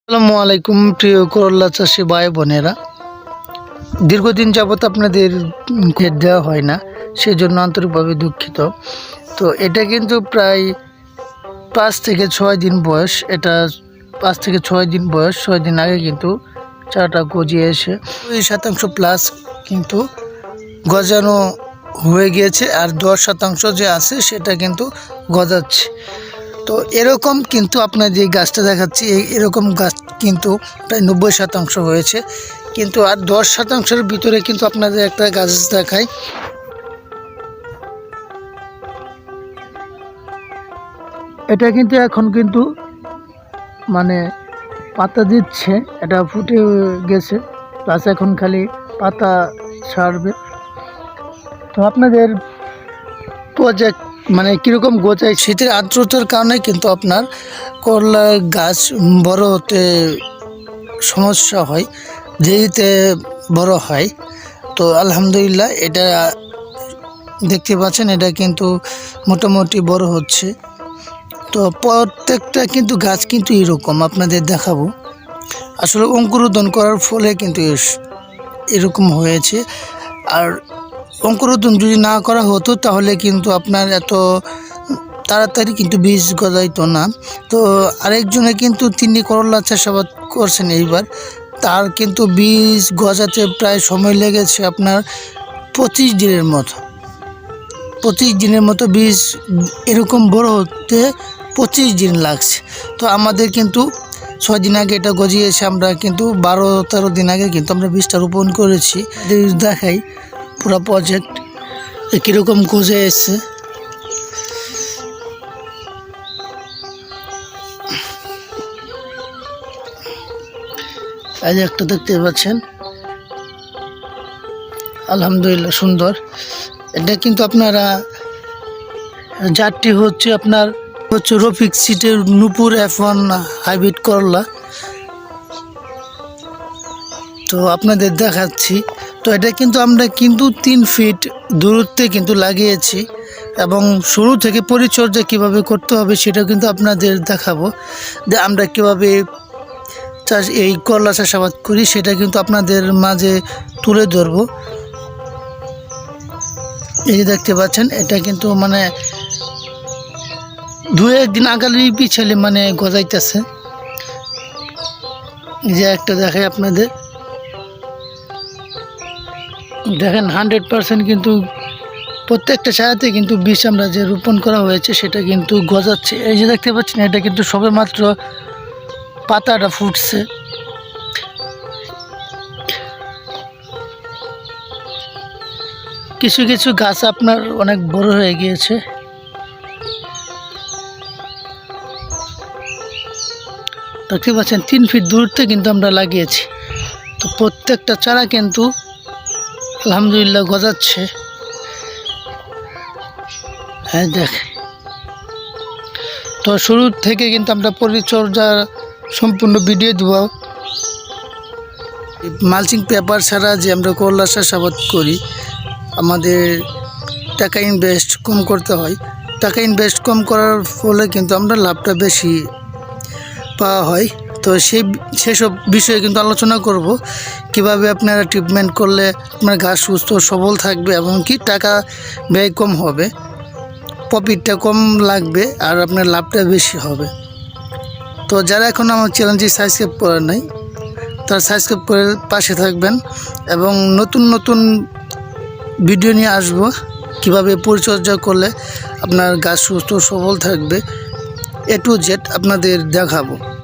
আসসালামু আলাইকুম প্রিয় করলা চাষি ভাই বোনেরা। দীর্ঘদিন যাবত আপনাদের ক্ষেত দেওয়া হয় না, সেজন্য আন্তরিকভাবে দুঃখিত। তো এটা কিন্তু প্রায় 5 থেকে 6 দিন বয়স। এটা 5 থেকে 6 দিন বয়স। 6 দিন আগে কিন্তু চারাটা গজিয়ে এসে 2% প্লাস কিন্তু গজানো হয়ে গিয়েছে, আর 10% যে আছে সেটা কিন্তু গজাচ্ছে। তো এরকম কিন্তু আপনার যে গাছটা দেখাচ্ছি এরকম গাছ কিন্তু প্রায় 90% হয়েছে, কিন্তু আর 10%-এর ভিতরে কিন্তু আপনাদের একটা গাছ দেখাই। এটা কিন্তু এখন কিন্তু মানে পাতা দিচ্ছে, এটা ফুটে গেছে, প্লাস এখন খালি পাতা ছাড়বে। তো আপনাদের প্রজেক্ট মানে কীরকম গোছায়, শীতের আর্দ্রতার কারণে কিন্তু আপনার করলা গাছ বড় হতে সমস্যা হয়, দেরিতে বড় হয়। তো আলহামদুলিল্লাহ এটা দেখতে পাচ্ছেন, এটা কিন্তু মোটামুটি বড় হচ্ছে। তো প্রত্যেকটা কিন্তু গাছ কিন্তু এরকম আপনাদের দেখাবো। আসলে অঙ্কুরোদ্গম করার ফলে কিন্তু এরকম হয়েছে। আর অঙ্কুরোদ্গম যদি না করা হতো তাহলে কিন্তু আপনার এত তাড়াতাড়ি কিন্তু বীজ গজাইতো না। তো আরেকজনে কিন্তু তিনি করলা চাষাবাদ করছেন এইবার, তার কিন্তু বীজ গজাতে প্রায় সময় লেগেছে আপনার 25 দিনের মতো। 25 দিনের মতো বীজ এরকম বড় হতে 25 দিন লাগছে। তো আমাদের কিন্তু 6 দিন আগে এটা গজিয়েছে, আমরা কিন্তু 12-13 দিন আগে কিন্তু আমরা বীজটা রোপণ করেছি। দেখাই পুরো প্রজেক্ট কীরকম গজে এসছে। এই যে একটা দেখতে পাচ্ছেন, আলহামদুলিল্লাহ সুন্দর। এটা কিন্তু আপনারা জাতটি হচ্ছে আপনার রফিক সিটের নূপুর F1 হাইব্রিড করলা। তো আপনাদের দেখাচ্ছি। তো এটা কিন্তু আমরা কিন্তু 3 ফিট দূরত্বে কিন্তু লাগিয়েছি, এবং শুরু থেকে পরিচর্যা কিভাবে করতে হবে সেটা কিন্তু আপনাদের দেখাবো, যে আমরা কিভাবে এই করলা চাষাবাদ করি সেটা কিন্তু আপনাদের মাঝে তুলে ধরবো। এই যে দেখতে পাচ্ছেন, এটা কিন্তু মানে 2-1 দিন আগালি পিছালে মানে গজাইতেছে। এই যে একটা দেখাই আপনাদের, দেখেন 100% কিন্তু প্রত্যেকটা ছায়াতে কিন্তু বীজ আমরা যে রোপণ করা হয়েছে সেটা কিন্তু গজাচ্ছে। এই যে দেখতে পাচ্ছেন, এটা কিন্তু সবেমাত্র পাতাটা ফুটছে। কিছু কিছু গাছ আপনার অনেক বড় হয়ে গিয়েছে। দেখতে পাচ্ছেন 3 ফিট দূরত্বে কিন্তু আমরা লাগিয়েছি। তো প্রত্যেকটা চারা কিন্তু আলহামদুলিল্লাহ গজাচ্ছে। হ্যাঁ দেখ, তো শুরু থেকে কিন্তু আমরা পরিচর্যার সম্পূর্ণ ভিডিও দেব। মালচিং পেপার ছাড়া যে আমরা করলা চাষাবাদ করি, আমাদের টাকা ইনভেস্ট কম করতে হয়। টাকা ইনভেস্ট কম করার ফলে কিন্তু আমরা লাভটা বেশি পাওয়া হয়। তো সেসব বিষয়ে কিন্তু আলোচনা করব, কিভাবে আপনারা ট্রিটমেন্ট করলে আপনার গাছ সুস্থ সবল থাকবে এবং কি টাকা ব্যয় কম হবে, প্রফিটটা কম লাগবে, আর আপনার লাভটা বেশি হবে। তো যারা এখন আমার চ্যানেলটি সাবস্ক্রাইব করে নাই, তারা সাবস্ক্রাইব করে পাশে থাকবেন, এবং নতুন নতুন ভিডিও নিয়ে আসব, কিভাবে পরিচর্যা করলে আপনার গাছ সুস্থ সবল থাকবে, A to Z আপনাদের দেখাবো।